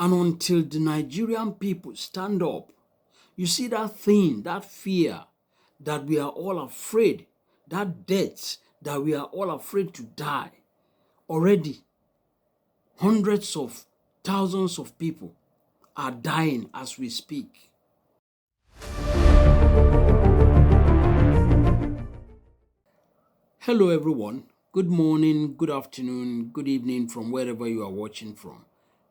And until the Nigerian people stand up, you see that thing, that fear that we are all afraid, that death that we are all afraid to die. Already, hundreds of thousands of people are dying as we speak. Hello everyone. Good morning, good afternoon, good evening from wherever you are watching from.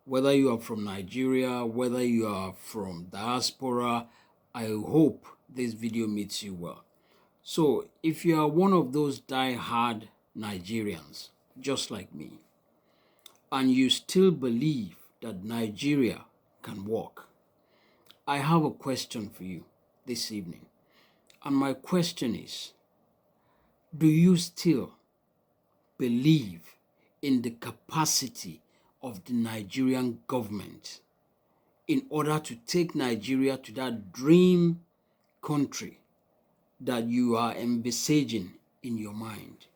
Whether you are from Nigeria, whether you are from diaspora, I hope this video meets you well. So if you are one of those die-hard Nigerians, just like me, and you still believe that Nigeria can work, I have a question for you this evening. And my question is, do you still believe in the capacity of the Nigerian government in order to take Nigeria to that dream country that you are envisaging in your mind?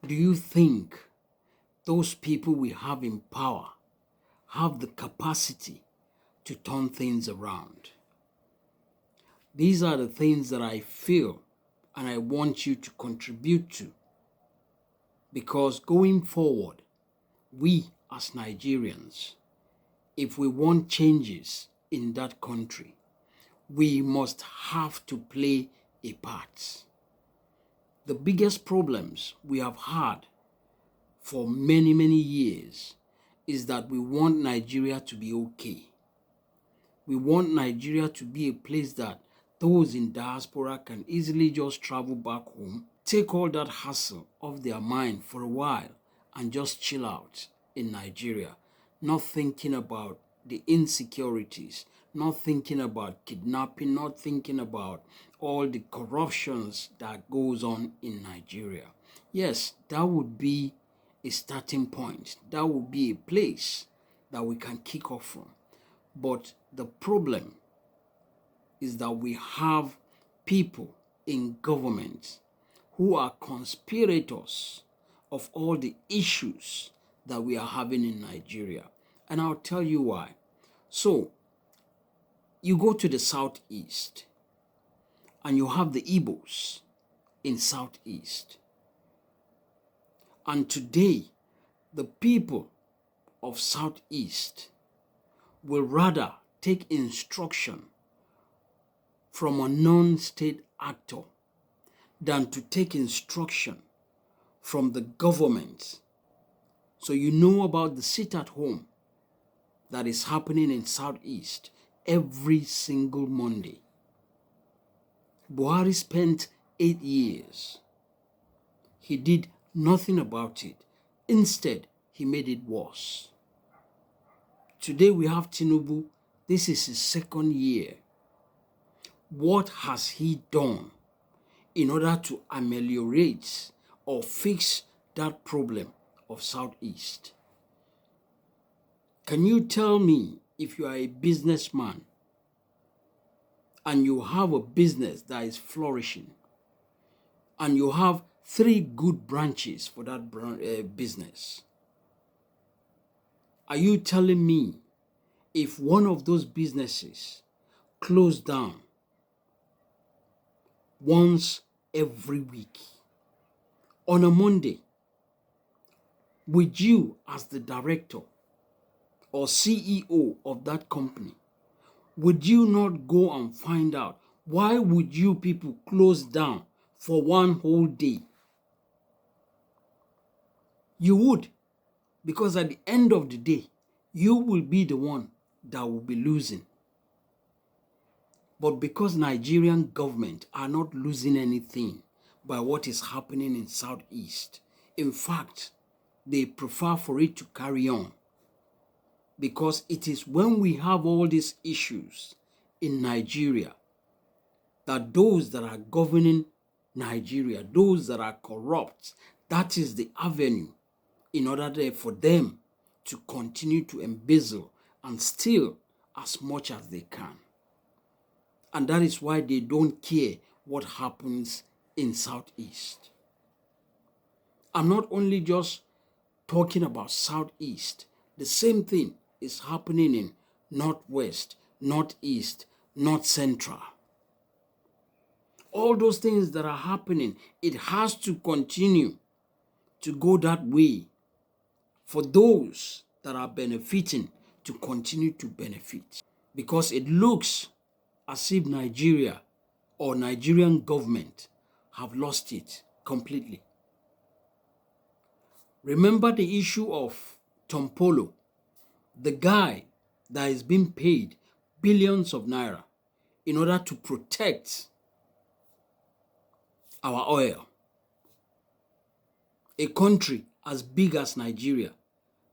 Do you think those people we have in power have the capacity to turn things around? These are the things that I feel and I want you to contribute to, because going forward, we as Nigerians, if we want changes in that country, we must have to play a part. The biggest problems we have had for many, many years is that we want Nigeria to be okay. We want Nigeria to be a place that those in diaspora can easily just travel back home, take all that hassle off their mind for a while, and just chill out in Nigeria, not thinking about the insecurities, not thinking about kidnapping, not thinking about all the corruptions that goes on in Nigeria. Yes, that would be a starting point. That would be a place that we can kick off from. But the problem is that we have people in government who are conspirators of all the issues that we are having in Nigeria. And I'll tell you why. So, you go to the southeast and you have the Igbos in southeast. And today, the people of southeast will rather take instruction from a non-state actor than to take instruction from the government. So you know about the sit-at-home that is happening in Southeast every single Monday. Buhari spent 8 years. He did nothing about it. Instead, he made it worse. Today we have Tinubu. This is his second year. What has he done in order to ameliorate or fix that problem of Southeast? Can you tell me, if you are a businessman and you have a business that is flourishing and you have 3 good branches for that business, are you telling me if one of those businesses closed down once every week on a Monday, would you, as the director or CEO of that company, would you not go and find out why would you people close down for one whole day? You would, because at the end of the day, you will be the one that will be losing. But because Nigerian government are not losing anything by what is happening in Southeast, in fact, they prefer for it to carry on. Because it is when we have all these issues in Nigeria that those that are governing Nigeria, those that are corrupt, that is the avenue in order for them to continue to embezzle and steal as much as they can. And that is why they don't care what happens in Southeast. I'm not only just talking about Southeast. The same thing is happening in Northwest, Northeast, North Central. All those things that are happening, it has to continue to go that way for those that are benefiting to continue to benefit. Because it looks as if Nigeria or Nigerian government have lost it completely. Remember the issue of Tom Polo, the guy that is being paid billions of naira in order to protect our oil. A country as big as Nigeria,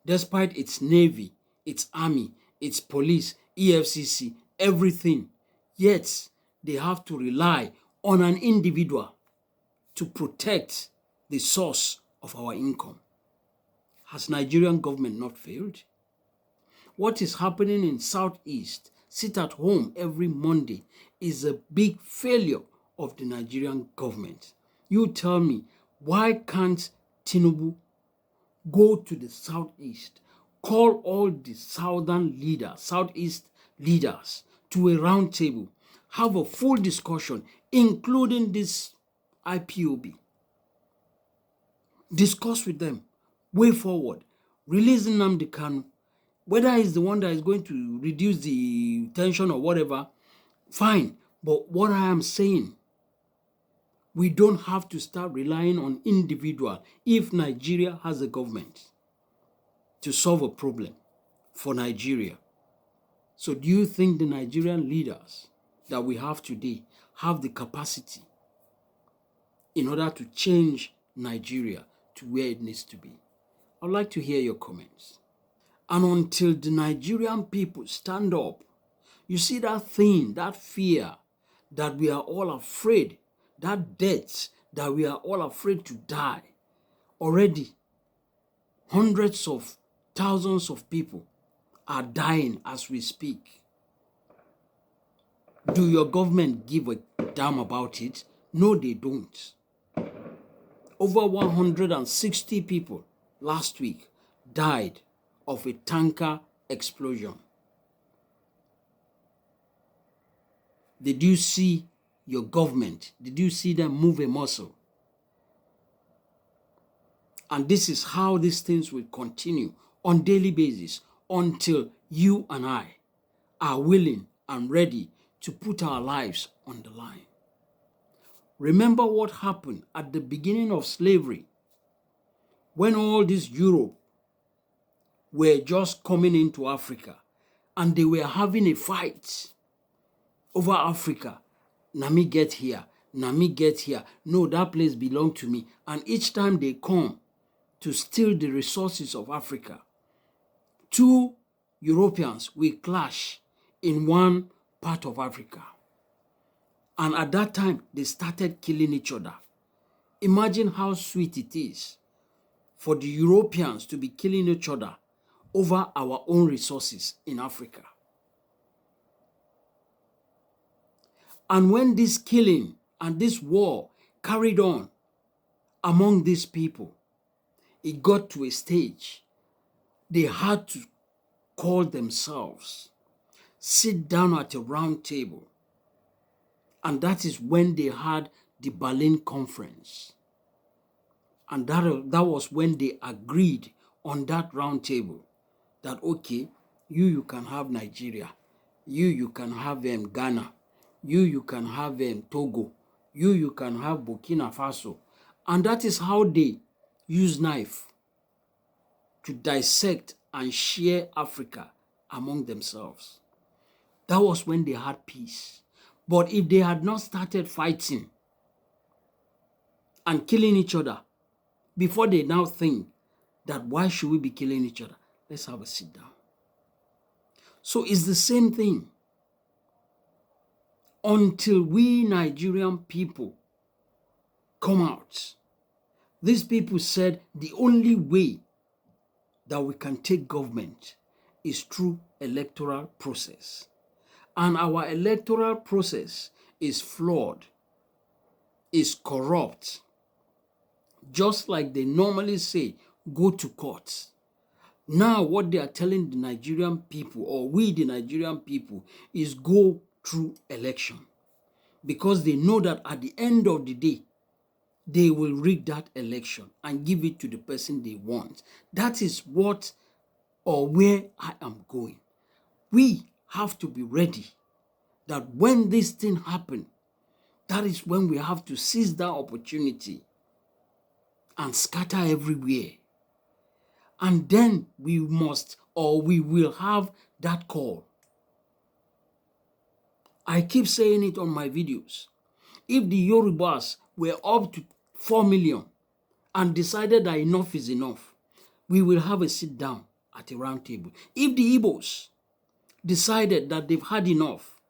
despite its navy, its army, its police, EFCC, everything, yet they have to rely on an individual to protect the source of our income. Has Nigerian government not failed? What is happening in Southeast, sit at home every Monday, is a big failure of the Nigerian government. You tell me, why can't Tinubu go to the Southeast, call all the Southeast leaders to a round table, have a full discussion, including this IPOB. Discuss with them, way forward, release Nnamdi Kanu. Whether he's the one that is going to reduce the tension or whatever, fine. But what I am saying, we don't have to start relying on individual if Nigeria has a government to solve a problem for Nigeria. So do you think the Nigerian leaders that we have today have the capacity in order to change Nigeria to where it needs to be? I'd like to hear your comments. And until the Nigerian people stand up, you see that thing, that fear that we are all afraid, that death that we are all afraid to die. Already, hundreds of thousands of people are dying as we speak. Do your government give a damn about it? No, they don't. Over 160 people last week died of a tanker explosion. Did you see your government? Did you see them move a muscle? And this is how these things will continue on daily basis until you and I are willing and ready to put our lives on the line. Remember what happened at the beginning of slavery when all this Europe were just coming into Africa and they were having a fight over Africa. Nami get here, Nami get here. No, that place belonged to me. And each time they come to steal the resources of Africa, two Europeans will clash in one part of Africa. And at that time, they started killing each other. Imagine how sweet it is for the Europeans to be killing each other over our own resources in Africa. And when this killing and this war carried on among these people, it got to a stage they had to call themselves, sit down at a round table. And that is when they had the Berlin Conference. And that was when they agreed on that round table that, okay, you can have Nigeria, you can have Ghana, you can have Togo, you can have Burkina Faso. And that is how they use knife to dissect and share Africa among themselves. That was when they had peace. But if they had not started fighting and killing each other, before they now think that why should we be killing each other? Let's have a sit down. So it's the same thing. Until we Nigerian people come out, these people said the only way that we can take government is through electoral process. And our electoral process is flawed, is corrupt. Just like they normally say, go to court. Now what they are telling the Nigerian people, or we the Nigerian people, is go through election, because they know that at the end of the day, they will rig that election and give it to the person they want. That is what or where I am going. We have to be ready that when this thing happen, that is when we have to seize that opportunity and scatter everywhere. And then we must, or we will have that call. I keep saying it on my videos. If the Yorubas were up to 4 million and decided that enough is enough, we will have a sit down at a round table. If the Igbos decided that they've had enough,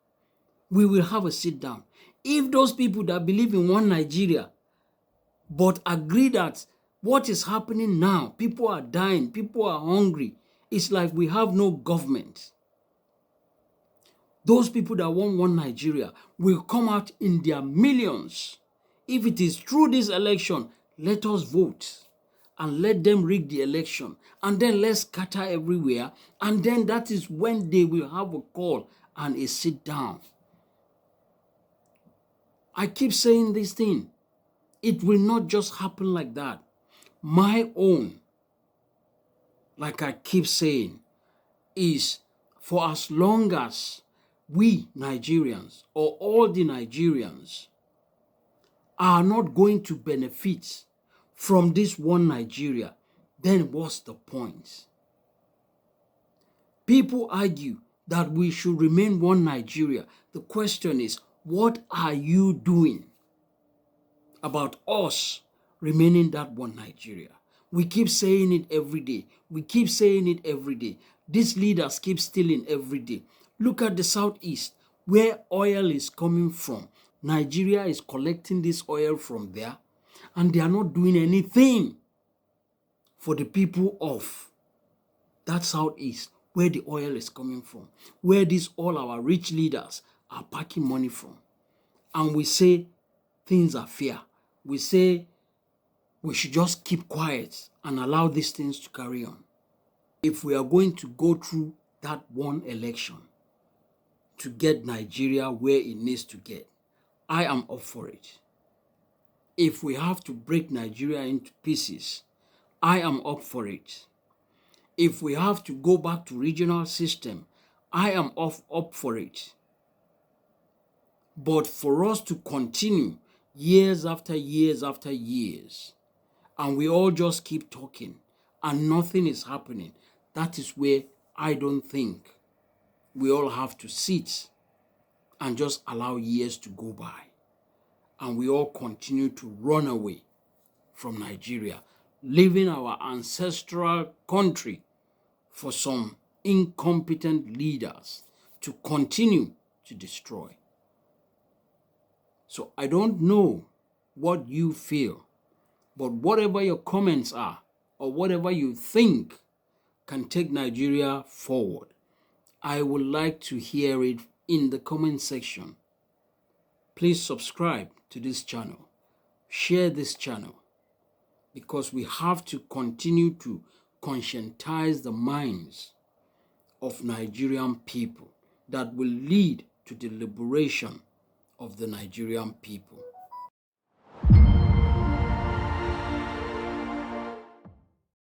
we will have a sit down. If those people that believe in one Nigeria but agree that what is happening now, people are dying, people are hungry, it's like we have no government. Those people that want one Nigeria will come out in their millions. If it is through this election, let us vote and let them rig the election. And then let's scatter everywhere. And then that is when they will have a call and a sit down. I keep saying this thing. It will not just happen like that. My own, like I keep saying, is for as long as we Nigerians, or all the Nigerians, are not going to benefit from this one Nigeria, then what's the point? People argue that we should remain one Nigeria. The question is, what are you doing about us remaining that one Nigeria? We keep saying it every day. We keep saying it every day. These leaders keep stealing every day. Look at the southeast, where oil is coming from. Nigeria is collecting this oil from there, and they are not doing anything for the people of that southeast, where the oil is coming from, where all our rich leaders are packing money from. And we say things are fair. We say we should just keep quiet and allow these things to carry on. If we are going to go through that one election to get Nigeria where it needs to get, I am up for it. If we have to break Nigeria into pieces, I am up for it. If we have to go back to regional system, I am up for it. But for us to continue years after years after years, and we all just keep talking and nothing is happening, that is where I don't think we all have to sit and just allow years to go by, and we all continue to run away from Nigeria, leaving our ancestral country for some incompetent leaders to continue to destroy. So I don't know what you feel, but whatever your comments are, or whatever you think can take Nigeria forward, I would like to hear it in the comment section. Please subscribe to this channel. Share this channel, because we have to continue to conscientize the minds of Nigerian people that will lead to the liberation of the Nigerian people.